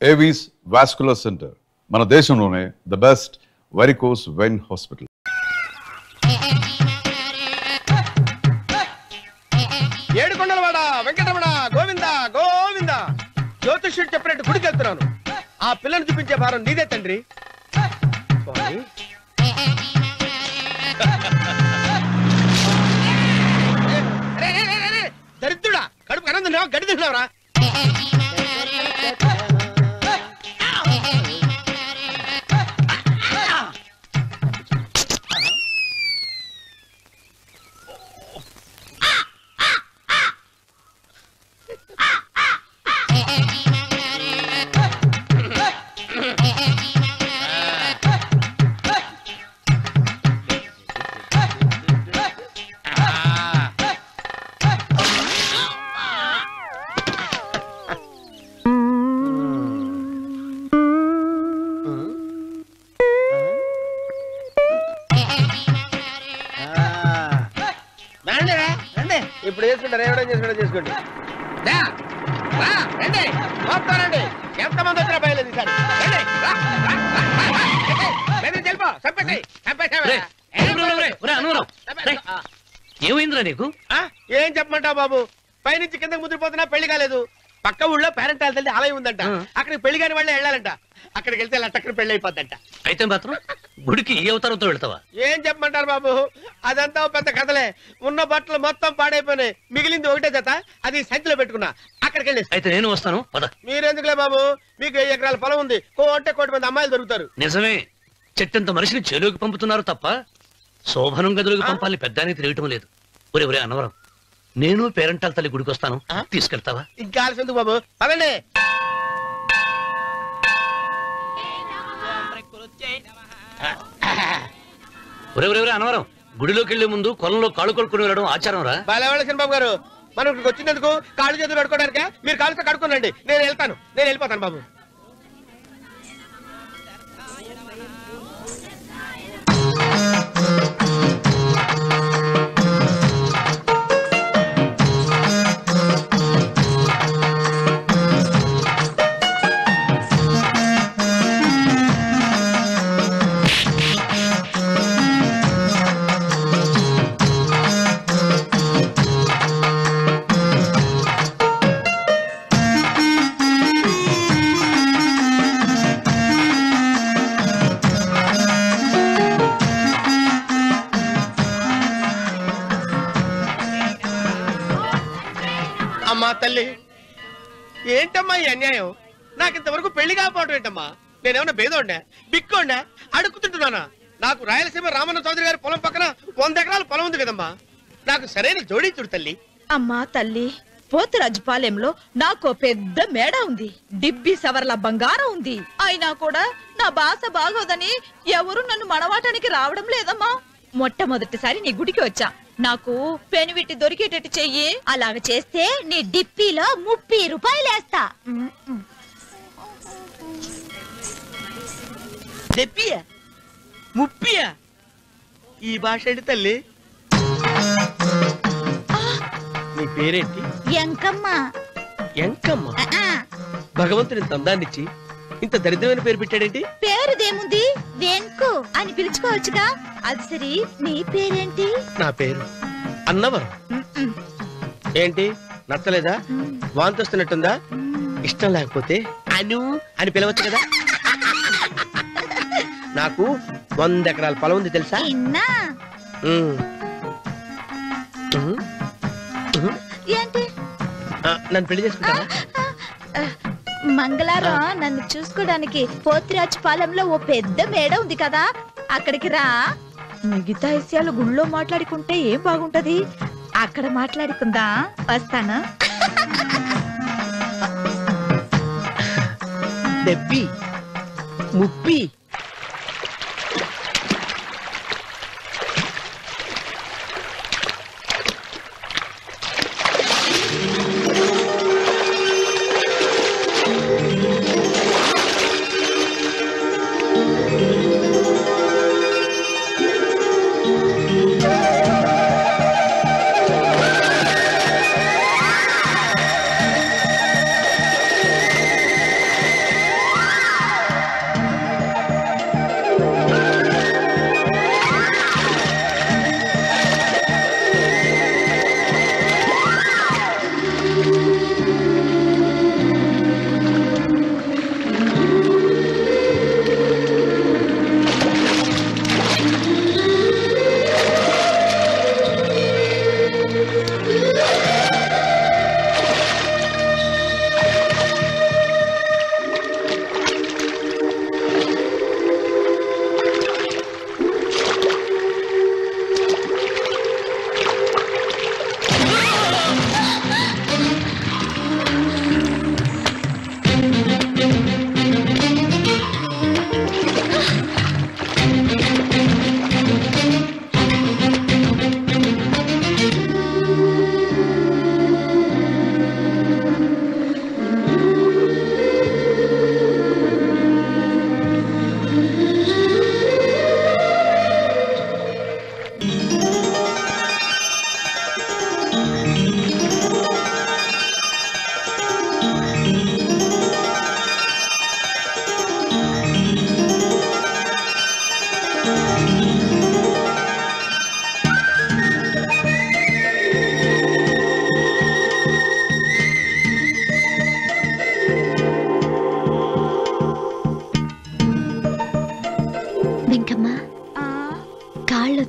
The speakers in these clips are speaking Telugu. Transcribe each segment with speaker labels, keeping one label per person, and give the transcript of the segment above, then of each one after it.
Speaker 1: ఏవీస్ వాస్కులర్ సెంటర్ మన దేశంలోనే the best varicose vein hospital.
Speaker 2: ఏడుకొండలవాడ వెంకటరమణ గోవింద గోవింద. జ్యోతిష్యుడు చెప్పినట్టు గుడికి వెళ్తున్నాను. ఆ పిల్లను చూపించే భారం నీదే తండ్రి. దరిద్రుడా, కడుపు కనందున్నావా గడి తిన్నావరా? ఇప్పుడు చేసుకుంటారు, ఎవడో చేసుకుంటా చేసుకోండి. రండి మొత్తం రండి. ఎంతమంది వచ్చినా బయలేదు ఈసారి.
Speaker 3: ఏమైందిరా నీకు?
Speaker 2: ఏం చెప్పమంటావు బాబు, పైనుంచి కిందకి ముద్రపోతున్నా పెళ్లి కాలేదు. పక్క ఊళ్ళో పేరెంట్ తల్లి ఆలయం ఉందంట, అక్కడికి పెళ్లి కాని వాళ్ళే వెళ్ళాలంట. అక్కడికి వెళ్తే లట్టక్కన పెళ్లి అయిపోద్దంట.
Speaker 3: అయితే మాత్రం గుడికి ఏ అవతారంతో వెళ్తావా?
Speaker 2: ఏం చెప్పమంటారు బాబు, అదంతా పెద్ద కథలే. ఉన్న బట్టలు మొత్తం పాడైపోయినాయి, మిగిలింది ఒకటే జత, అది సంచిలో పెట్టుకున్నా. అక్కడికి వెళ్ళి
Speaker 3: అయితే నేను వస్తాను.
Speaker 2: మీరెందుకులే బాబు, మీకు 10 ఎకరాల పొలం ఉంది, కోటి మంది అమ్మాయిలు దొరుకుతారు.
Speaker 3: నిజమే, చెట్టంత మనిషిని చేలోకి పంపుతున్నారు తప్ప శోభనం గదులకు పంపాలని పెద్దానికి తెలియటం లేదు. ఒరే ఒరే అన్నవరం, నేను పేరెంటాల తల్లి గుడికి వస్తాను, తీసుకెళ్తావా?
Speaker 2: ఇంకా ఆలస్యం బాబు, పదండి.
Speaker 3: ఒరే ఒరే ఒరే అన్నవరం, గుడిలోకి వెళ్లే ముందు కొలంలో కాళ్ళు కొడుకుని వెళ్ళడం ఆచారం రా.
Speaker 2: బాలవాళ్ళ బాబు గారు, మనం ఇక్కడికి వచ్చినందుకు కాళ్ళు చేతులు కడుక్కోవడానికే. మీరు కాళ్ళతో కడుక్కోనండి, నేను వెళ్తాను, నేను వెళ్ళిపోతాను బాబు. అమ్మా తల్లి, ఏంటమ్మా ఈ అన్యాయం? నాకు ఇంతవరకు పెళ్లి కాకపోవడం ఏంటమ్మా? నేనేమన్నా బేదోండా, బిక్కోండా, అడుక్కుతుంటున్నానా? నాకు రాయలసీమ రామన్న చౌదరి గారి పొలం పక్కన 100 ఎకరాల పొలం ఉంది కదమ్మా. నాకు సరైన జోడించుడు తల్లి.
Speaker 4: అమ్మా తల్లి, పోతురాజుపాలెంలో నాకు పెద్ద మేడ ఉంది, డిబ్బి సవర్ల బంగారం ఉంది. అయినా కూడా నా భాష బాగోదని ఎవరు నన్ను మనవాటానికి రావడం లేదమ్మా. మొట్టమొదటిసారి నీ గుడికి వచ్చా, నాకు పెనువిట్టి దొరికేటట్టు చెయ్యి. అలాగ చేస్తే నీ డిప్పీలో 30 రూపాయలు వేస్తా.
Speaker 2: చెప్పియా 30? ఈ భాష ఏంటి తల్లి? నీ పేరేంటి?
Speaker 4: ఎంకమ్మ.
Speaker 2: ఎంకమ్మ? భగవంతుని తందాన్నిచ్చి ఇంత దరిద్రమైన పేరు పెట్టాడేంటి?
Speaker 4: పేరుదేముంది, వెంకు అని పిలుచుకోవచ్చుగా. అది సరి, నీ పేరేంటి?
Speaker 2: నా పేరు అన్నవరం. ఏంటి నచ్చలేదా? వాంతొస్తున్నట్టుందా? ఇష్టం లేకపోతే అను అని పిలవచ్చు కదా. నాకు 100 ఎకరాల పొలం ఉంది తెలుసా?
Speaker 4: ఏంటి?
Speaker 2: నన్ను పెళ్లి చేసుకుంటావా?
Speaker 4: మంగళారం నన్ను చూసుకోవడానికి పోతిరాజుపాలెంలో ఓ పెద్ద మేడ ఉంది కదా, అక్కడికి రా. మిగతా విషయాలు గుళ్ళో మాట్లాడుకుంటే ఏం బాగుంటది, అక్కడ మాట్లాడుకుందా. వస్తానా?
Speaker 2: దెబ్బి ముప్పి.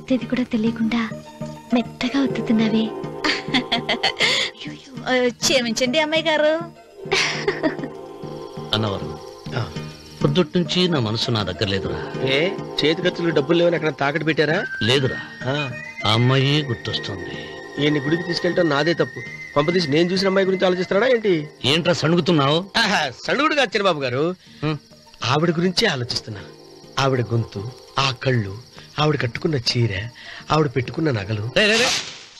Speaker 5: ఒత్తేది కూడా తెలియకుండా మెత్తగా ఒత్తుతున్నావే.
Speaker 4: క్షమించండి అమ్మాయి గారు.
Speaker 3: అన్నవరం పొద్దుటి నుంచి నా మనసు నా దగ్గర లేదురా.
Speaker 2: ఏ చేతి ఖర్చులు డబ్బులు లేవని అక్కడ తాకట్టు పెట్టారా?
Speaker 3: లేదురా, ఆ అమ్మాయి గుర్తొస్తుంది.
Speaker 2: ఈయన్ని గుడికి తీసుకెళ్ళటం నాదే తప్పు. పంపదీసి నేను చూసిన అమ్మాయి గురించి ఆలోచిస్తున్నాడా ఏంటి?
Speaker 3: ఏంట్రా సణుగుతున్నావు?
Speaker 2: సణుగుడు కాదు చిన్నబాబు గారు, ఆవిడ గురించే ఆలోచిస్తున్నా. ఆవిడ గొంతు, ఆ కళ్ళు, ఆవిడ కట్టుకున్న చీర, ఆవిడ పెట్టుకున్న నగలు.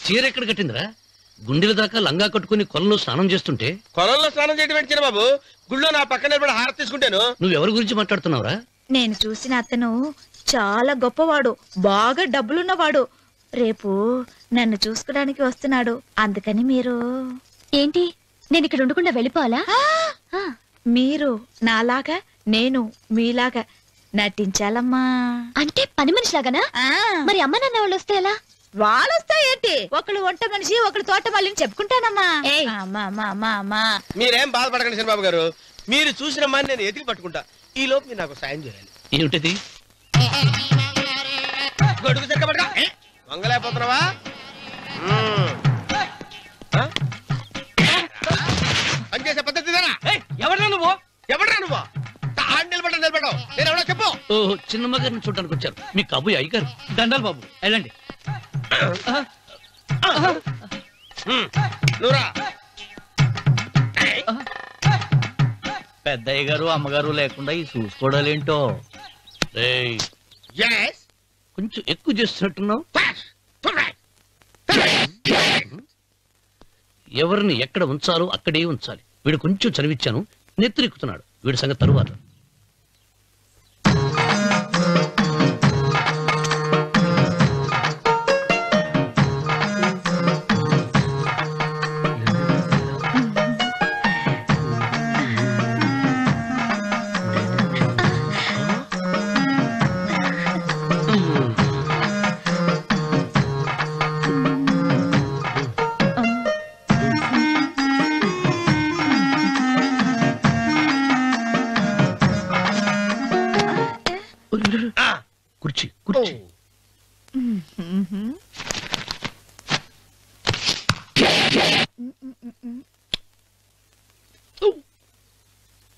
Speaker 3: చీర ఎక్కడ కట్టిందిరా? గుండెల దాకా లంగా కట్టుకుని కొలంలో స్నానం చేస్తుంటే.
Speaker 2: కొలంలో స్నానం చేయడం ఏంటి చిన్నబాబు? గుళ్ళో నా పక్కన నిలబడి హారతి తీసుకుంటాను.
Speaker 3: నువ్వెవరి గురించి మాట్లాడుతున్నావురా?
Speaker 4: నేను చూసిన అతను చాలా గొప్పవాడు, బాగా డబ్బులున్నవాడు. రేపు నన్ను చూసుకోడానికి వస్తున్నాడు. అందుకని మీరు.
Speaker 5: ఏంటి, నేను ఇక్కడ ఉండకుండా వెళ్ళిపోవాలా?
Speaker 4: మీరు నాలాగా, నేను మీలాగా నటించాలమ్మా.
Speaker 5: అంటే పని మనిషిలాగానా? మరి అమ్మ నాన్న వాళ్ళు వస్తే ఎలా?
Speaker 4: వాళ్ళొస్తా ఏంటి, ఒకళ్ళు వంట మనిషి ఒకళ్ళు తోట మళ్ళీ చెప్పుకుంటానమ్మా.
Speaker 2: మీరేం బాధపడకండి చిన్నబాబు గారు, మీరు చూసిన అమ్మాయిని నేను ఎతికి పట్టుకుంటా. ఈ లోపు మీరు నాకు సాయం చేయాలి.
Speaker 3: ఏమిటది?
Speaker 2: గొడుగు తిరగబడగా వంగలేకపోతున్నావా? పనిచేసే పద్ధతి ఎవడరా నువ్వు? ఎవడరా నువ్వు? నిలబడ్డావు నేను ఎవడో చెప్పు.
Speaker 3: ఓ చిన్నమ్మ గారిని చూడడానికి వచ్చారు. మీ కబుయ్య అయ్యగారు. దండాలు బాబు, వెళ్ళండి.
Speaker 2: నువ్వురా.
Speaker 6: పెద్దయ్య గారు అమ్మగారు లేకుండా ఈ చూసుకోవడాలేంటో.
Speaker 3: కొంచెం ఎక్కువ చేస్తున్నట్టున్నావు. ఎవరిని ఎక్కడ ఉంచాలో అక్కడే ఉంచాలి. వీడు కొంచెం చదివిచ్చాను, నెత్తిరెక్కుతున్నాడు. వీడి సంగతి తరువాత. కుర్చీ కుర్చీ.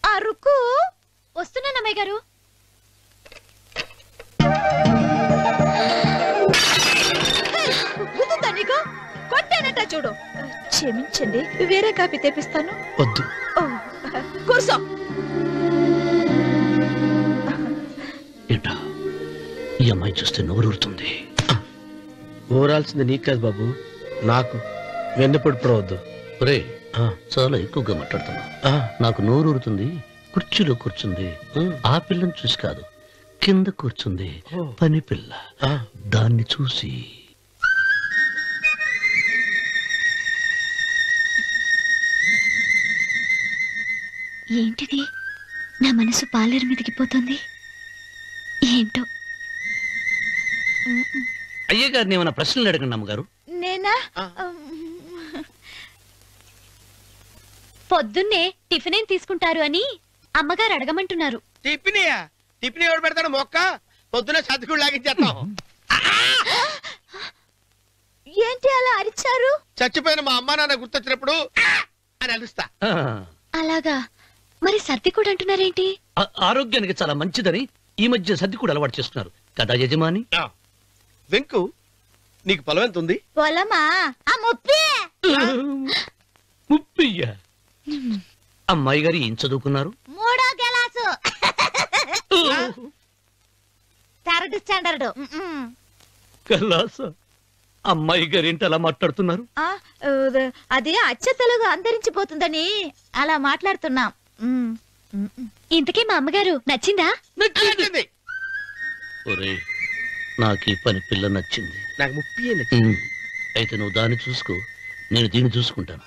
Speaker 4: అరుకు
Speaker 5: వస్తున్నాను అమ్మాయి గారు.
Speaker 4: నీకు కొట్టానట చూడు. క్షమించండి, వేరే కాపీ తెప్పిస్తాను.
Speaker 3: వద్దు.
Speaker 4: కూర్చో.
Speaker 3: ఏంటా ఈ అమ్మాయి చూస్తే నోరూరుతుంది.
Speaker 2: ఊరాల్సింది నీకు కాదు బాబు, నాకు. వెన్నపొడి పడవద్దు.
Speaker 3: ఒరే, చాలా ఎక్కువగా మాట్లాడుతున్నా. నాకు నోరూరుతుంది. కుర్చీలో కూర్చుంది. ఆ పిల్లని చూసి కాదు, కింద కూర్చుంది పని పిల్ల. దాన్ని చూసి.
Speaker 5: ఏంటిది, నా మనసు పాలేరు మీదకి పోతుంది ఏంటో.
Speaker 3: అయ్యగారిని ఏమైనా ప్రశ్నలు అడగండి అమ్మగారు.
Speaker 4: నేనా?
Speaker 5: పొద్దున్నే టిఫిన్ ఏం తీసుకుంటారు అని అమ్మగారు అడగమంటున్నారు.
Speaker 2: టిఫినియా? టిఫిన్ ఎవడు పెడతాడు మొక్క? పొద్దున సతికుడు లాగించేస్తాం.
Speaker 4: ఏంటి అలా అరిచారు?
Speaker 2: చచ్చిపోయిన మా అమ్మా నాన్న గుర్తొచ్చినప్పుడు అని అలుస్తా.
Speaker 5: అలాగా? మరి సర్ది కూడా అంటున్నారేంటి?
Speaker 3: ఆరోగ్యానికి చాలా మంచిదని ఈ మధ్య సర్ది కూడా అలవాటు చేస్తున్నారు కదా యజమాని.
Speaker 2: వెంకు, నీకు పొలం ఎంత ఉంది?
Speaker 4: పొలమా?
Speaker 3: ముప్పయ్య. అమ్మాయి గారు ఏం చదువుకున్నారు?
Speaker 4: 3వ క్లాసు, 3rd స్టాండర్డ్.
Speaker 3: కలాస. అమ్మాయి గారు ఏంటి అలా మాట్లాడుతున్నారు?
Speaker 4: అది అచ్చ తెలుగు అంతరించిపోతుందని అలా మాట్లాడుతున్నాం.
Speaker 5: ఇంతకీ మా అమ్మగారు నచ్చిందా?
Speaker 2: నచ్చింది.
Speaker 3: ఒరే, నాకు ఈ పని పిల్ల నచ్చింది.
Speaker 2: నాకు 30 నచ్చింది.
Speaker 3: అయితే నువ్వు దాన్ని చూసుకో, నేను దీన్ని చూసుకుంటాను.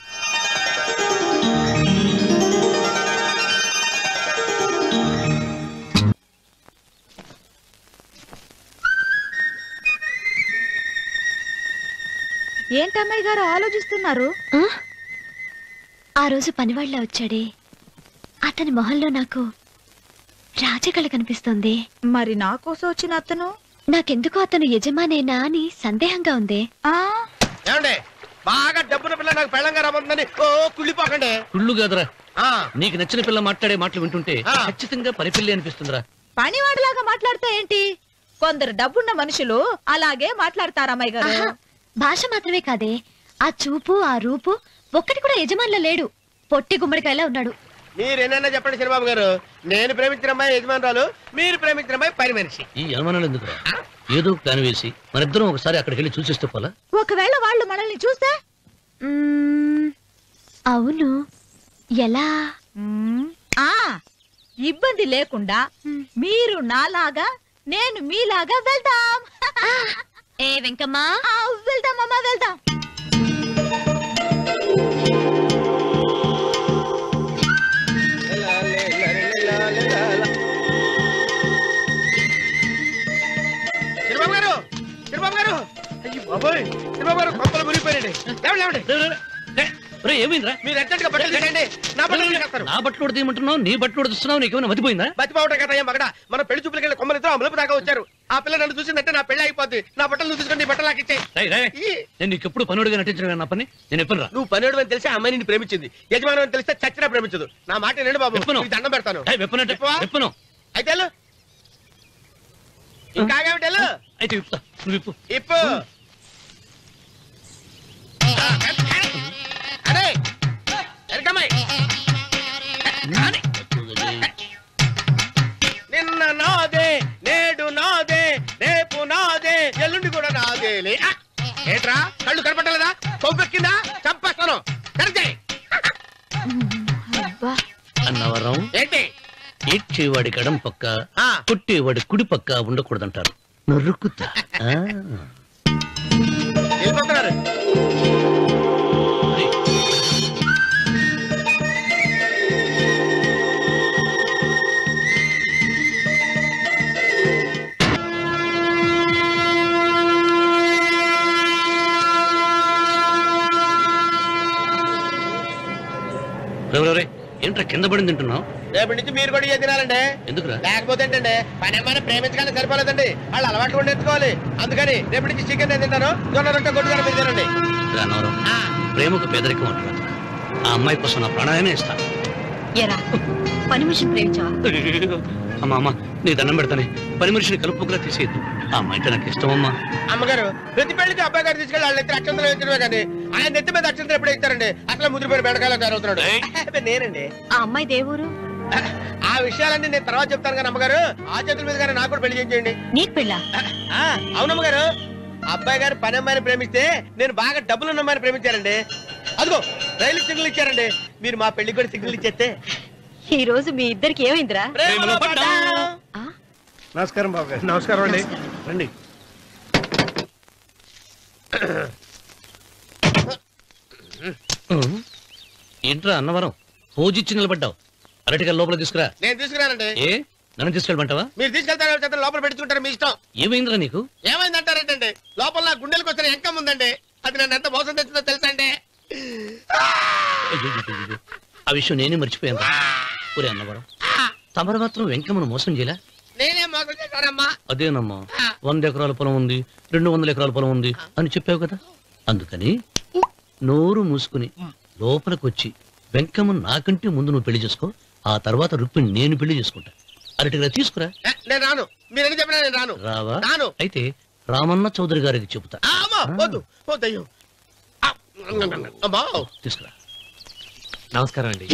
Speaker 4: ఏంటమ్మాయి గారు ఆలోచిస్తున్నారు?
Speaker 5: ఆ రోజు పనివాళ్ళ వచ్చాడే, అతని మొహంలో నాకు రాజకళ కనిపిస్తుంది.
Speaker 4: మరి నా కోసం వచ్చిన అతను?
Speaker 5: నాకెందుకో అతను యజమానేనా అని సందేహంగా ఉంది.
Speaker 2: ఏమండి బాగా డబ్బున పిల్ల నాకు పెళ్ళంగా రమ్మందని కుళ్ళిపోకండి.
Speaker 3: కుళ్ళు కాదురా,
Speaker 2: ఆ,
Speaker 3: నీకు నచ్చిన పిల్ల మాట్లాడే మాటలు వింటుంటే ఖచ్చితంగా పనిపిల్లి అనిపిస్తుందిరా.
Speaker 4: పనివాడిలాగా మాట్లాడతా ఏంటి? కొందరు డబ్బున్న మనుషులు అలాగే మాట్లాడతారు అమ్మాయి గారు.
Speaker 5: ఆహా, భాష మాత్రమే కాదే, ఆ చూపు ఆ రూపు ఒక్కటి కూడా యజమానిలో లేడు. పొట్టి గుమ్మడికాయలా ఉన్నాడు.
Speaker 2: మీరేనన్నా చెప్పండి చిరబాబు గారు, నేను ప్రేమించిన అమ్మాయి యజమానురాలు, మీరు ప్రేమించిన అమ్మాయి పని మనిషి.
Speaker 3: ఈ అనుమానాలు ఎందుకురా? ఏదో ప్లాన్ వేసి మనిద్దరం ఒకసారి అక్కడికి వెళ్ళి చూసేస్తే పోలా?
Speaker 4: ఒకవేళ వాళ్ళు మనల్ని చూస్తే?
Speaker 5: అవును, ఎలా?
Speaker 4: ఆ ఇబ్బంది లేకుండా మీరు నాలాగా నేను మీలాగా వెళ్దాం.
Speaker 5: ఏ వెంకమ్మా,
Speaker 4: వెళ్దాం అమ్మా, వెళ్దాం.
Speaker 2: చిరబాబు గారు, చిరబాబు గారు, అయ్యో బాబోయ్, చిరబాబు గారు కొంపలు మునిగిపోయారండి.
Speaker 3: ఏమైందిరా?
Speaker 2: మీరు అర్జెంట్ గా బట్టలు తీసేయండి, నా బట్టలు తీసేస్తారు.
Speaker 3: నా బట్టలు ఉడతీయమంటున్నావు, నీ బట్టలు ఉడుతున్నావు, నీకేమైనా మతిపోయిందా?
Speaker 2: బతిపోవటం కదా మగడ, మన పెళ్లి చూపులకి వెళ్ళి కొమ్మలితో అమలుపు దాకా వచ్చారు. ఆ పిల్ల నన్ను చూసిందంటే నా పెళ్లి అయిపోద్ది. నా బట్టలు నువ్వు తీసుకొని నీ బట్టలు నాకు ఇచ్చేయి.
Speaker 3: నేను నీకు ఎప్పుడు పనుడిగా నటించడం నా పని. నేను ఎప్పుడు రా?
Speaker 2: నువ్వు పనివాడు అని తెలిసి ఆ అమ్మాయి నిన్ను ప్రేమించింది, యజమాని అని తెలిస్తే చచ్చినా ప్రేమించదు. నా మాట నేను బాబు, నీకు దండం పెడతాను.
Speaker 3: విప్పను
Speaker 2: అయితే వెళ్ళు. ఇంకా ఆగేమిటి వెళ్ళు.
Speaker 3: అయితే విప్పుతా, నువ్వు విప్పు.
Speaker 2: ఇప్పు. అరే ఎరకమ్మాయి, నిన్న నాదే, నేడు నాదే, రేపు నాదే, ఎల్లుండి కూడా నాదేలే. ఏట్రా కళ్ళు కనపట్టలేదా? కొవ్వెక్కిందా? చంపేస్తాను. కరెక్టే
Speaker 3: అన్నవరం
Speaker 2: ఏంటి?
Speaker 3: ఏడ్చేవాడి కడం పక్క, కొట్టేవాడి కుడి పక్క ఉండకూడదంటారు. నరుకుతా.
Speaker 2: వెళ్ళిపోతున్నారు.
Speaker 3: ఏంట్రా కింద పడింది తింటున్నావు?
Speaker 2: రేపటి నుంచి మీరు కూడా ఏ తినాలండి.
Speaker 3: ఎందుకురా?
Speaker 2: లేకపోతే ఏంటండి, పని ఏమైనా ప్రేమించగానే సరిపోలేదండి, వాళ్ళు అలవాట్లు కూడా నేర్చుకోవాలి. అందుకని రేపటి నుంచి చికెన్ నేను తింటాను, జొన్న రొట్టె కొట్టుకొని మీరు తినండి.
Speaker 3: అన్నవరం, ప్రేమకు పేదరికం అంటున్నారు. ఆ అమ్మాయి కోసం నా ప్రాణాయనే ఇస్తాను.
Speaker 5: పని మనిషిని ప్రేమించావా?
Speaker 3: అమ్మా అమ్మ, నీ దండం పెడతానే, పని మనిషిని కలుపుకులా తీసేయద్దు. ఆ అమ్మాయి నాకు ఇష్టం అమ్మా.
Speaker 2: అమ్మగారు, ప్రతి పెళ్లికి అబ్బాయి గారు తీసుకెళ్ళి వాళ్ళ ఎత్తి అక్షంతలు వేయించడమే కానీ ఆయన ఎత్తి మీద అక్షంతలు ఎప్పుడు ఇస్తారండి? అసలు ముద్రపోయిన బెండకాయలో తయారవుతున్నాడు. నేనండి.
Speaker 5: ఆ అమ్మాయి దేవురు.
Speaker 2: ఆ విషయాలన్నీ నేను తర్వాత చెప్తాను కానీ అమ్మగారు, ఆ చేతుల మీద కానీ నాకు కూడా పెళ్లి చేయండి.
Speaker 5: నీకు పెళ్ళా?
Speaker 2: అవునమ్మగారు, అబ్బాయి గారు పని అమ్మాయిని ప్రేమిస్తే నేను బాగా డబ్బులు ఉన్న అమ్మాయిని ప్రేమించారండి. అదిగో రైలు సిగ్నల్ ఇచ్చారండి. మీరు మా పెళ్లి కూడా సిగ్నల్ ఇచ్చేస్తే.
Speaker 5: ఈ రోజు మీ ఇద్దరికి ఏమైందిరా?
Speaker 2: నమస్కారం బాబు గారు. నమస్కారం అండి. రండి.
Speaker 3: ఏంట్రా అన్నవరం, పూజిచ్చి నిలబడ్డావు? అరటిగా లోపల తీసుకురా.
Speaker 2: నేను తీసుకురానండి.
Speaker 3: ఏ నన్ను తీసుకెళ్ళమంటావా?
Speaker 2: మీరు తీసుకెళ్తారు, లోపల పెట్టుకుంటారు, మీ ఇష్టం.
Speaker 3: ఏమైందిరా నీకు?
Speaker 2: ఏమైందంటారేంటండి? లోపల నా గుండెలకు వచ్చిన ఎంకం ఉందండి, అది నన్ను ఎంత మోసం తెచ్చిందో తెలుసా అండి?
Speaker 3: ఆ విషయం నేనే మర్చిపోయాను. ఒరే అన్నవరం, తమరు మాత్రం వెంకమ్మను మోసం చేయలే?
Speaker 2: నేనే మోసం చేశానమ్మా.
Speaker 3: అదేనమ్మా, 100 ఎకరాల పొలం ఉంది, 200 ఎకరాల పొలం ఉంది అని చెప్పావు కదా. అందుకని నోరు మూసుకుని లోపలికి వచ్చి వెంకమ్మ నాకంటే ముందు నువ్వు పెళ్లి చేసుకో, ఆ తర్వాత రుక్మిణి నేను పెళ్లి చేసుకుంటా. అరటిగా తీసుకురా.
Speaker 2: నేను రాను. మీరని చెప్పినా నేను రాను.
Speaker 3: రావా?
Speaker 2: రాను.
Speaker 3: అయితే రామన్న చౌదరి గారికి చెబుతా.
Speaker 2: వద్దు వద్దయ్యో.
Speaker 3: తీసుకురా.
Speaker 6: నమస్కారం అండి.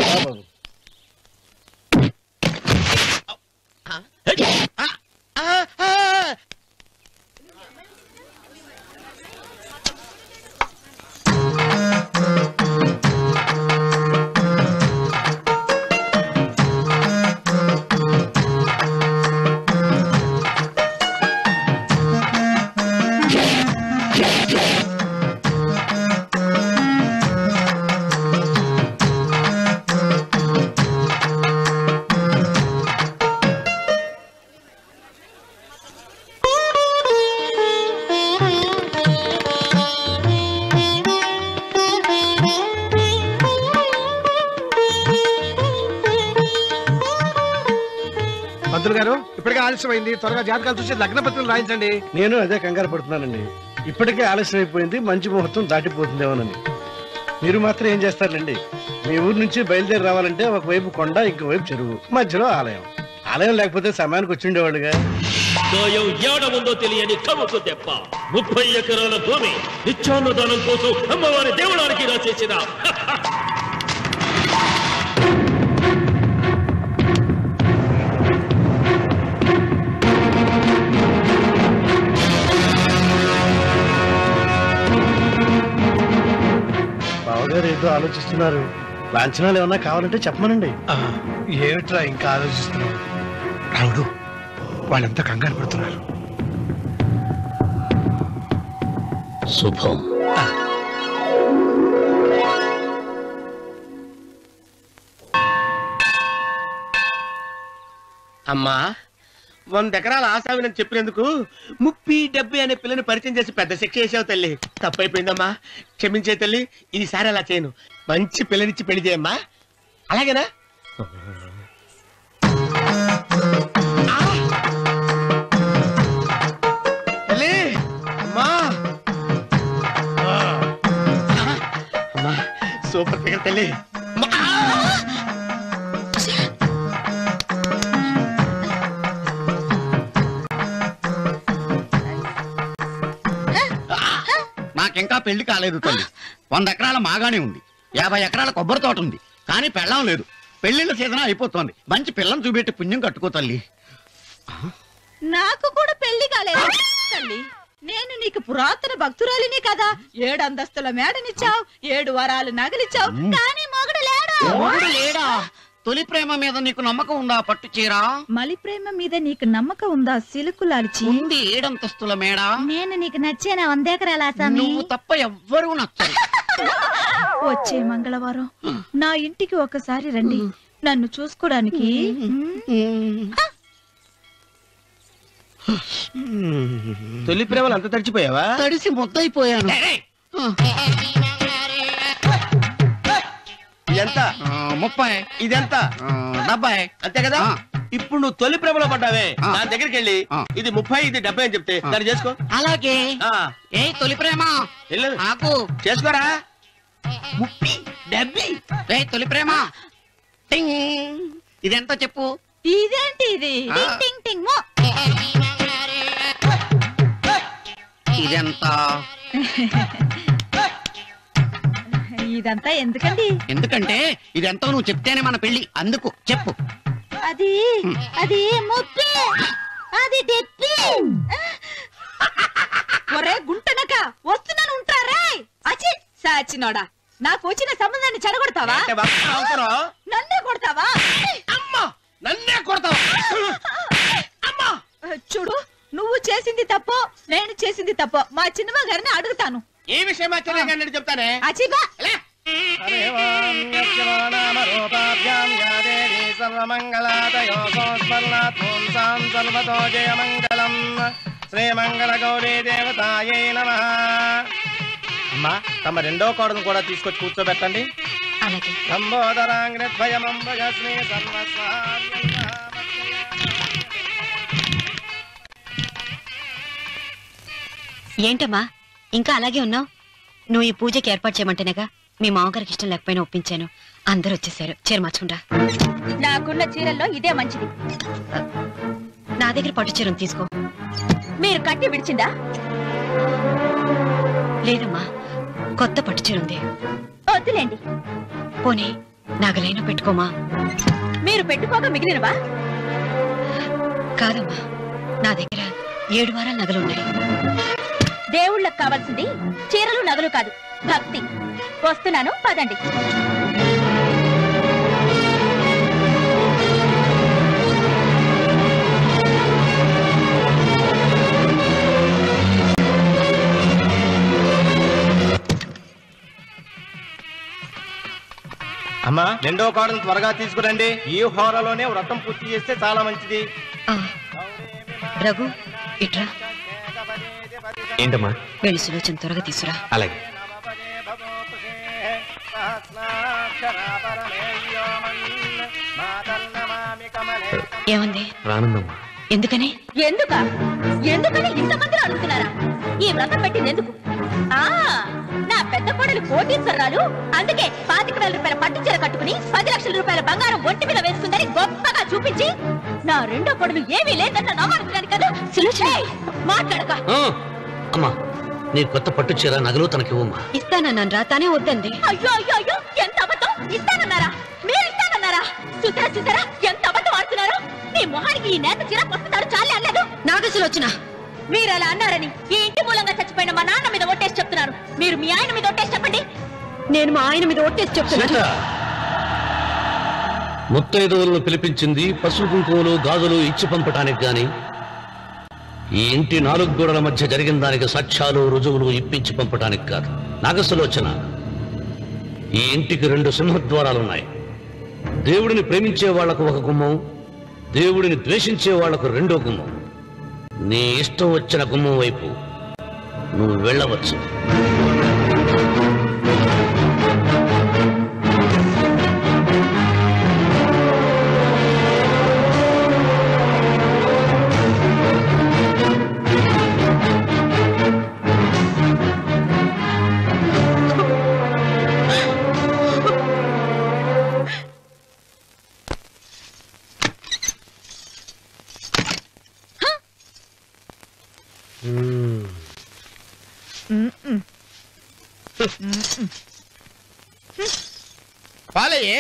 Speaker 2: పంతులు గారు ఇప్పటికే ఆలస్యమైంది, త్వరగా జాతకాలు చూసి లగ్న పత్రికలు రాయించండి.
Speaker 7: నేను అదే కంగారు పడుతున్నానండి. ఇప్పటికే ఆలస్యం అయిపోయింది, మంచి ముహూర్తం దాటిపోతుందేమోనని. మీరు మాత్రం ఏం చేస్తారండి? మీ ఊరు నుంచి బయలుదేరి రావాలంటే ఒకవైపు కొండ, ఇంకోవైపు చెరువు, మధ్యలో ఆలయం. ఆలయం లేకపోతే సమయానికి వచ్చి ఉండేవాళ్ళుగా.
Speaker 8: ఏడముందో తెలియని కవుకు దెబ్బ 30 ఎకరాల భూమి నిత్యాన్నదానం కోసం అమ్మవారి దేవుడానికి రాసేసిన
Speaker 7: బావగారు ఏదో ఆలోచిస్తున్నారు. లాంఛనాలు ఏమన్నా కావాలంటే చెప్పమనండి.
Speaker 2: ఏమిట్రా ఇంకా ఆలోచిస్తున్నావు? రావుడు, వాళ్ళంతా కంగారు పడుతున్నారు.
Speaker 3: శుభం.
Speaker 2: అమ్మా, 100 ఎకరాల ఆశావినని చెప్పినందుకు 30-70 అనే పిల్లని పరిచయం చేసి పెద్ద శిక్ష చేసావు తల్లి. తప్పైపోయిందమ్మా, క్షమించే తల్లి. ఈసారి అలా చేయను. మంచి పిల్లనిచ్చి పెళ్లి చేయమ్మా, అలాగేనా? తల్లి, అమ్మా, అమ్మా, సూపర్ ఫిగర్ తల్లి.
Speaker 9: నాకింకా పెళ్లి కాలేదు తల్లి. 100 ఎకరాల మాగానే ఉంది, 50 ఎకరాల కొబ్బరి తోట ఉంది, కానీ పెళ్ళం లేదు. పెళ్లిళ్ళ సీజన్ అయిపోతోంది. మంచి పిల్లని చూపెట్టి పుణ్యం కట్టుకో తల్లి.
Speaker 4: నాకు కూడా పెళ్లి కాలేదు తల్లి. నేను నీకు పురాతన భక్తురాలిని కదా. 7 అంతస్తుల మేడనిచ్చావు, 7 వరాలు నగలిచ్చావు, కానీ మొగుడు లేడా?
Speaker 9: మొగుడు లేడా? తొలి ప్రేమ మీద నీకు నమ్మకం ఉందా? పట్టు చీరా.
Speaker 4: మలి ప్రేమ మీద నీకు నమ్మకం ఉందా? సిలుకులాల్చి
Speaker 9: ఉంది 7 అంతస్తుల మేడ.
Speaker 5: నేను నీకు నచ్చేనా 100 ఎకరాల
Speaker 9: నువ్వు తప్ప ఎవ్వరూ నచ్చరు.
Speaker 4: వచ్చే మంగళవారం నా ఇంటికి ఒకసారి రండి, నన్ను చూసుకోడానికి.
Speaker 2: తొలి ప్రేమలు అంత తడిచిపోయావా?
Speaker 9: తడిసి ముద్దయిపోయాను.
Speaker 2: ఇదెంత?
Speaker 9: 30.
Speaker 2: ఇదెంత?
Speaker 9: 70.
Speaker 2: అంతే కదా. ఇప్పుడు నువ్వు తొలి ప్రేమలో పడ్డావే, దాని దగ్గరికి వెళ్ళి ఇది 30 ఇది 70 అని చెప్తే దాన్ని చేసుకో.
Speaker 9: అలాగే. ఏ తొలి ప్రేమ నాకు
Speaker 2: చేసుకోరా. 30 70.
Speaker 9: ఏ తొలి ప్రేమ ఇదెంత చెప్పు.
Speaker 4: ఇదేంటి ఇది? టింగ్ టింగ్ టింగ్ మో.
Speaker 9: ఇదెంత?
Speaker 4: ఇదంతా ఎందుకండి?
Speaker 9: ఎందుకంటే ఇదెంతో నువ్వు చెప్తేనే మన పెళ్లి. అందుకు చెప్పు.
Speaker 4: అది అది 30, అది 70. ఒరే గుంటనక, వస్తున్నాను ఉంటారే. అచి సాచినోడా, నాకు వచ్చిన సంబంధాన్ని చెడగొడతావా? నన్నే కొడతావా?
Speaker 2: నన్నే కొడతావా?
Speaker 4: చూడు, నువ్వు చేసింది తప్పో, నేను చేసింది తప్పో మా చిన్నమ్మ గారిని అడుగుతాను.
Speaker 2: ఏ విషయం మా చిన్న గారిని చెప్తానే.
Speaker 4: అచిబా
Speaker 2: శ్రీమంగళ గౌరీ దేవతాయే నమః. అమ్మా, తమ రెండో కోడను కూడా తీసుకొచ్చి కూర్చోబెట్టండి.
Speaker 5: ఏంటమ్మా ఇంకా అలాగే ఉన్నావు? నువ్వు ఈ పూజకి ఏర్పాటు చేయమంటేనేగా మీ మామగారికి ఇష్టం లేకపోయినా ఒప్పించాను. అందరూ వచ్చేసారు. చీర మార్చుకుంటా.
Speaker 4: నాకున్న చీరల్లో ఇదే మంచిది.
Speaker 5: నా దగ్గర పట్టు చీరను తీసుకో.
Speaker 4: మీరు కట్టి విడిచిందా?
Speaker 5: లేదమ్మా, కొత్త పట్టు చీర ఉంది.
Speaker 4: వద్దులేండి.
Speaker 5: పోనీ నాగలైనా పెట్టుకోమా.
Speaker 4: మీరు పెట్టుకోక మిగిలినవా?
Speaker 5: కాదమ్మా, నా దగ్గర 7 వారాల నగలున్నాయి.
Speaker 4: దేవుళ్ళకి కావాల్సింది చీరలు నగలు కాదు, భక్తి. వస్తున్నాను, పదండి.
Speaker 2: అమ్మా, రెండో కోడను త్వరగా తీసుకురండి. ఈ హోరాలోనే వ్రతం పూర్తి చేస్తే చాలా మంచిది.
Speaker 5: రఘు, ఇట్రా.
Speaker 6: ఏంటమ్మా?
Speaker 5: వెళ్ళి సులోచన త్వరగా తీసురా.
Speaker 6: అలాగే.
Speaker 5: ఏముంది?
Speaker 3: రానుందమ్మా.
Speaker 5: ఎందుకని?
Speaker 4: ఎందుకని ఇంతమంది అడుగుతున్నారా? ఈ వ్రతం పెట్టింది ఎందుకు? నా పెద్ద కోడలు కోటీశ్వరాలు, అందుకే 25,000 రూపాయల పట్టు చీర కట్టుకుని 10 లక్షల రూపాయల బంగారం ఒంటి మీద వేసుకుందని గొప్పగా చూపించి, నా రెండో కోడలు ఏమీ లేదన్న నమ్మకానికి కదా. మాట్లాడక.
Speaker 3: అమ్మా, నీ కొత్త పట్టు చీర నగలు తనకివ్వమ్మా.
Speaker 5: ఇస్తానన్నాను రా, తానే వద్దండి.
Speaker 4: అయ్యో అయ్యో అయ్యో, ఎంత అబద్ధం! ఇస్తానన్నారా? మీరు ఇస్తానన్నారా? చూసారా ఎంత అబద్ధం ఆడుతున్నారు? మీ మొహానికి ఈ నేత చీర పట్టుతారు చాలే అనలేదు.
Speaker 5: నాగసులోచన,
Speaker 4: మీరు అలా అన్నారని ఈ ఇంటి మూలంగా చచ్చిపోయిన మా నాన్న మీద ఒట్టేసి చెప్తున్నారు. మీరు మీ ఆయన మీద ఒట్టేసి చెప్పండి.
Speaker 5: నేను మా ఆయన మీద ఒట్టేసి చెప్తున్నాను.
Speaker 3: ముత్తైదువులను పిలిపించింది పసుపు కుంకుమలు గాజులు ఇచ్చి పంపటానికి గాని, ఈ ఇంటి 4 గోడల మధ్య జరిగిన దానికి సాక్ష్యాలు రుజువులు ఇప్పించి పంపటానికి కాదు. నాగసులోచన, ఈ ఇంటికి 2 సింహద్వారాలున్నాయి. దేవుడిని ప్రేమించే వాళ్లకు ఒక గుమ్మం, దేవుడిని ద్వేషించే వాళ్లకు 2వ గుమ్మం. నీ ఇష్టం వచ్చిన గుమ్మం వైపు నువ్వు వెళ్ళవచ్చు.
Speaker 2: పాలయ్యే.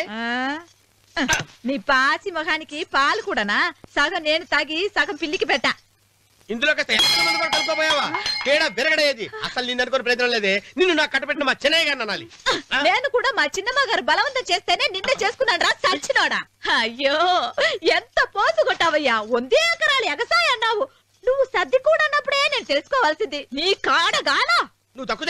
Speaker 4: నీ పాచి మొహానికి పాలు కూడానా? సగం నేను తాగి సగం పిల్లికి పెట్టా.
Speaker 2: ఇందులో కలుపుకోపోయావా? తేడా బెరగడేది. అసలు నిన్ను అనుకుని ప్రయత్నం లేదే. నిన్ను నాకు కట్టబెట్టిన మా చెన్నయ్య గారిని అనాలి.
Speaker 4: నేను కూడా మా చిన్నమ్మ గారు బలవంతం చేస్తేనే నిన్న చేసుకున్నాను రా సచ్చినోడా. అయ్యో, ఎంత పోసు కొట్టావయ్యా! 100 ఎకరాలు ఎగసాయ అన్నావు. నువ్వు సర్ది కూడా అన్నప్పుడే నేను తెలుసుకోవాల్సింది. నీ కాడగానా?
Speaker 2: నువ్వు తక్కువ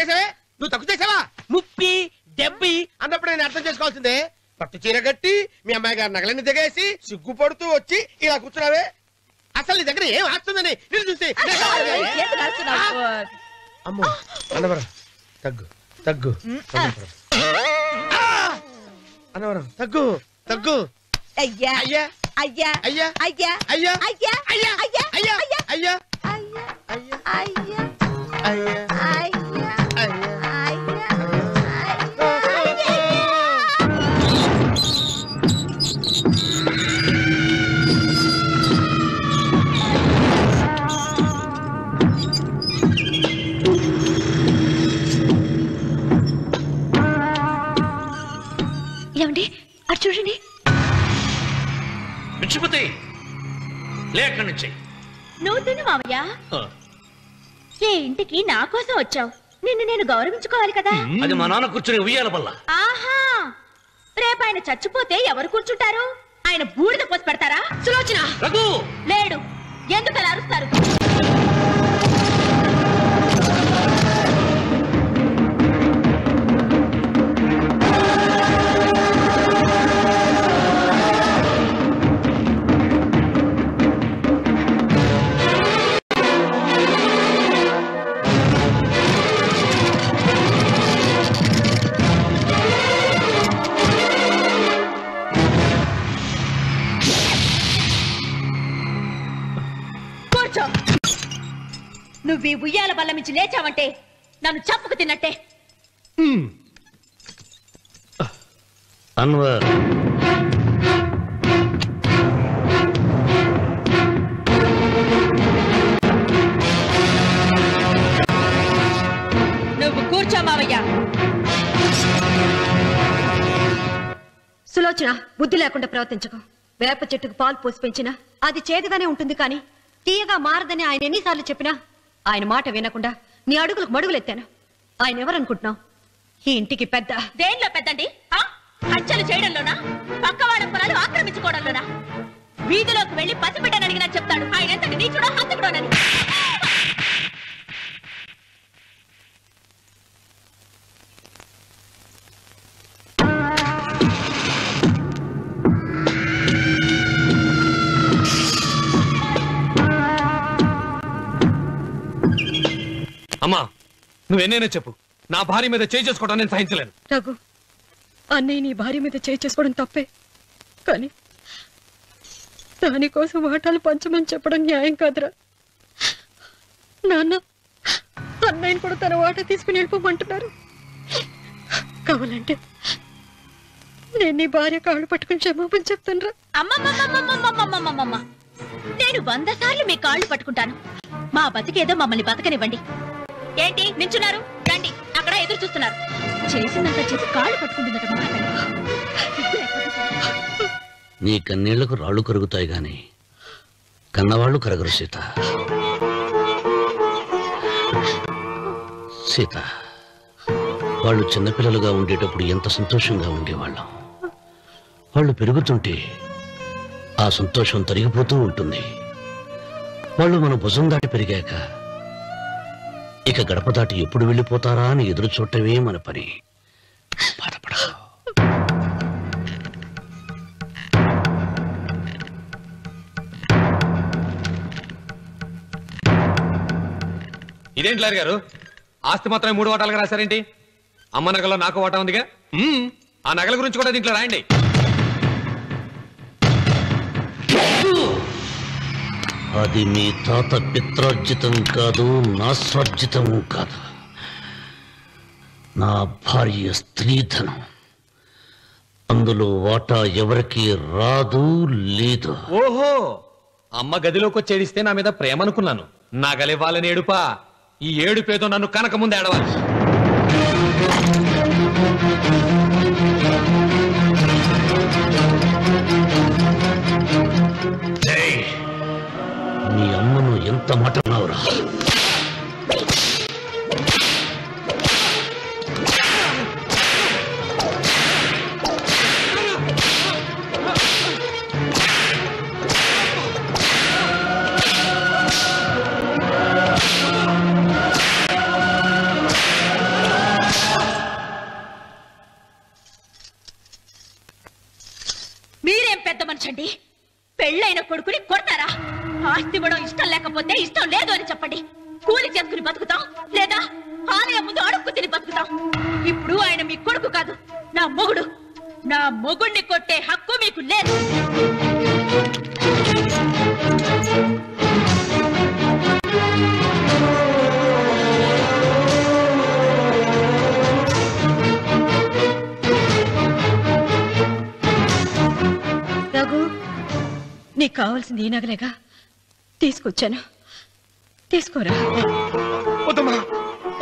Speaker 2: చేసావా? 30, 70 అన్నప్పుడు నేను అర్థం చేసుకోవాల్సిందే. పట్టు చీర కట్టి మీ అమ్మాయి గారు నగలన్నీ దిగేసి సిగ్గుపడుతూ వచ్చి ఇలా కూర్చున్నావే. అసలు నీ దగ్గర ఏం ఆస్తుందని నేను చూసి. అమ్మో అన్నవరం తగ్గు అన్నవరం తగ్గు.
Speaker 4: అయ్యా
Speaker 2: అయ్యా
Speaker 4: అయ్యా
Speaker 2: అయ్యా
Speaker 4: అయ్యా
Speaker 2: అయ్యా
Speaker 4: అయ్యా
Speaker 2: అయ్యా
Speaker 4: అయ్యా
Speaker 2: అయ్యా
Speaker 4: అయ్యా
Speaker 2: అయ్యా
Speaker 4: అయ్యా
Speaker 2: అయ్యా
Speaker 4: అయ్యా
Speaker 2: అయ్యా
Speaker 5: ఏమండి అటు చూడండి.
Speaker 3: విచ్చిపోతే లేక్కడి నుంచి.
Speaker 4: నువ్వు తిను మావయ్య. ఏ ఇంటికి నా కోసం వచ్చావు? నిన్ను నేను గౌరవించుకోవాలి కదా.
Speaker 3: అది మా నాన్న కూర్చుని ఉయ్యాల వల్ల.
Speaker 4: ఆహా, రేపు ఆయన చచ్చిపోతే ఎవరు కూర్చుంటారు? ఆయన బూడిద పోసి పెడతారా? సులోచన
Speaker 3: రఘు
Speaker 4: లేడు. ఎందుకు అలా అరుస్తారు? నువ్వు ఈ ఉయ్యాల బల్ల మించి లేచావంటే నన్ను చప్పుకు తిన్నట్టే.
Speaker 3: అన్వర్,
Speaker 4: నువ్వు కూర్చో మావయ్య.
Speaker 5: సులోచన, బుద్ధి లేకుండా ప్రవర్తించకు. వేప చెట్టుకు పాలు పోసి పెంచినా అది చేదుగానే ఉంటుంది, కానీ తీయగా మారదని ఆయన ఎన్నిసార్లు చెప్పినా ఆయన మాట వినకుండా నీ అడుగులకు మడుగులెత్తాను. ఆయన ఎవరనుకుంటున్నావు? ఈ ఇంటికి పెద్ద.
Speaker 4: దేనిలో పెద్దండి? హత్యలు చేయడంలోనా? పక్కవాడ పొలాలు ఆక్రమించుకోవడంలోనా? వీధిలోకి వెళ్లి పసిబిడ్డని అడిగినా చెప్తాడు ఆయన ఎంతటి నీచుడో హంతకుడోనని.
Speaker 6: అమ్మా, నువ్వెన్నైనా చెప్పు, నా భార్య మీద చేయి చేసుకోవడం నేను సహించలేను.
Speaker 5: రఘు, అన్నయ్య నీ భార్య మీద చేయి చేసుకోవడం తప్పే, కానీ దానికోసం వాటాలు పంచమని చెప్పడం న్యాయం కాదురా. నాన్న అన్నయ్యని కూడా తన వాటా తీసుకుని వెళ్ళిపోమంటున్నారు. కావాలంటే నేను నీ భార్య కాళ్ళు పట్టుకుని క్షమాపణ చెప్తాను రా.
Speaker 4: అమ్మమ్మమ్మమ్మమ్మమ్మమ్మమ్మమ్మ, నేను 100 సార్లు మీ కాళ్ళు పట్టుకుంటాను. మా బతికేదో మమ్మల్ని బతకనివ్వండి. ఏంటి నించున్నారు? రండి, అక్కడ ఎదురు చూస్తున్నారు. చేసినంత చేసి కాళ్ళు పట్టుకుంటుందట మహాతల్లి.
Speaker 3: నీ కన్నీళ్లకు రాళ్ళు కరుగుతాయి గాని కన్నవాళ్ళు కరగరు సీత. సీత, వాళ్ళు చిన్నపిల్లలుగా ఉండేటప్పుడు ఎంత సంతోషంగా ఉండేవాళ్ళం. వాళ్ళు పెరుగుతుంటే ఆ సంతోషం తరిగిపోతూ ఉంటుంది. వాళ్ళు మన భుజం దాటి పెరిగాక ఇక గడప దాటి ఎప్పుడు వెళ్ళిపోతారా అని ఎదురు చూడటమే మన పని. బాధపడ.
Speaker 6: ఇదేంటి లారీ గారు, ఆస్తి మాత్రమే 3 వాటాలుగా రాశారేంటి? అమ్మ నగలో నాకు వాటా ఉందిగా. ఆ నగల గురించి కూడా దీంట్లో రాయండి.
Speaker 3: అది మీ తాత పిత్రార్జితం కాదు, నా స్వార్జితం కాదు. నా భార్య స్త్రీధనం. అందులో వాటా ఎవరికి రాదు లేదు.
Speaker 6: ఓహో, అమ్మ గదిలోకి వచ్చేడిస్తే నా మీద ప్రేమ అనుకున్నాను. నగలివ్వాలని ఏడుపా. ఈ ఏడుపేదో నన్ను కనక ముందు ఏడవాలి.
Speaker 3: నీ అమ్మను ఎంత మాట అన్నావురా?
Speaker 4: మీరేం పెద్ద మనిషి అండి? పెళ్ళైన కొడుకుని కొడతారా? ఆస్తి ఇవ్వడం ఇష్టం లేకపోతే ఇష్టం లేదు అని చెప్పండి. కూలి చేసుకుని బతుకుతాం, లేదా ఆలయం ముందు అడుక్కు తిని బతుకుతాం. ఇప్పుడు ఆయన మీ కొడుకు కాదు, నా మొగుడు. నా మొగుడిని కొట్టే హక్కు మీకు లేదు.
Speaker 5: రఘు, నీకు కావాల్సింది ఈ నగలేగా తీసుకొచ్చాను. తీసుకోరా.
Speaker 2: వద్దమ్మా,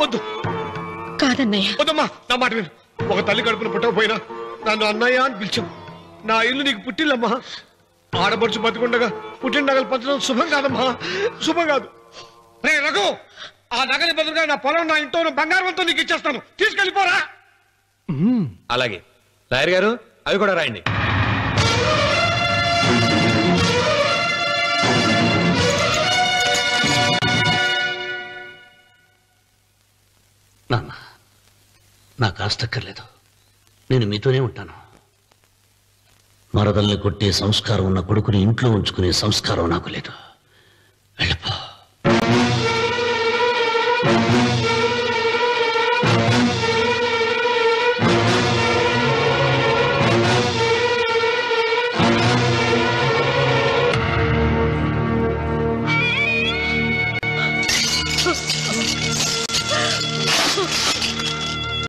Speaker 2: వద్దు.
Speaker 5: కాదన్నయ్య.
Speaker 2: వద్దమ్మా, నా మాట విను. ఒక తల్లి కడుపున పుట్టకపోయినా నన్ను అన్నయ్య అని పిలిచావు. నా ఇల్లు నీకు పుట్టిల్లమ్మా. ఆడపడుచు బతికుండగా పుట్టిన నగలు పంచడం శుభం కాదమ్మా, శుభం కాదు. రే రఘు, ఆ నగలి బదులుగా నా పొలం, నా ఇంట్లో బంగారంతో నీకు ఇచ్చేస్తాను. తీసుకెళ్ళిపోరా.
Speaker 6: అలాగే లాయర్ గారు, అవి కూడా రాయండి.
Speaker 3: నాన్న, నాకు ఆస్తక్కర్లేదు. నేను మీతోనే ఉంటాను. మరదల్ని కొట్టే సంస్కారం ఉన్న కొడుకుని ఇంట్లో ఉంచుకునే సంస్కారం నాకు లేదు.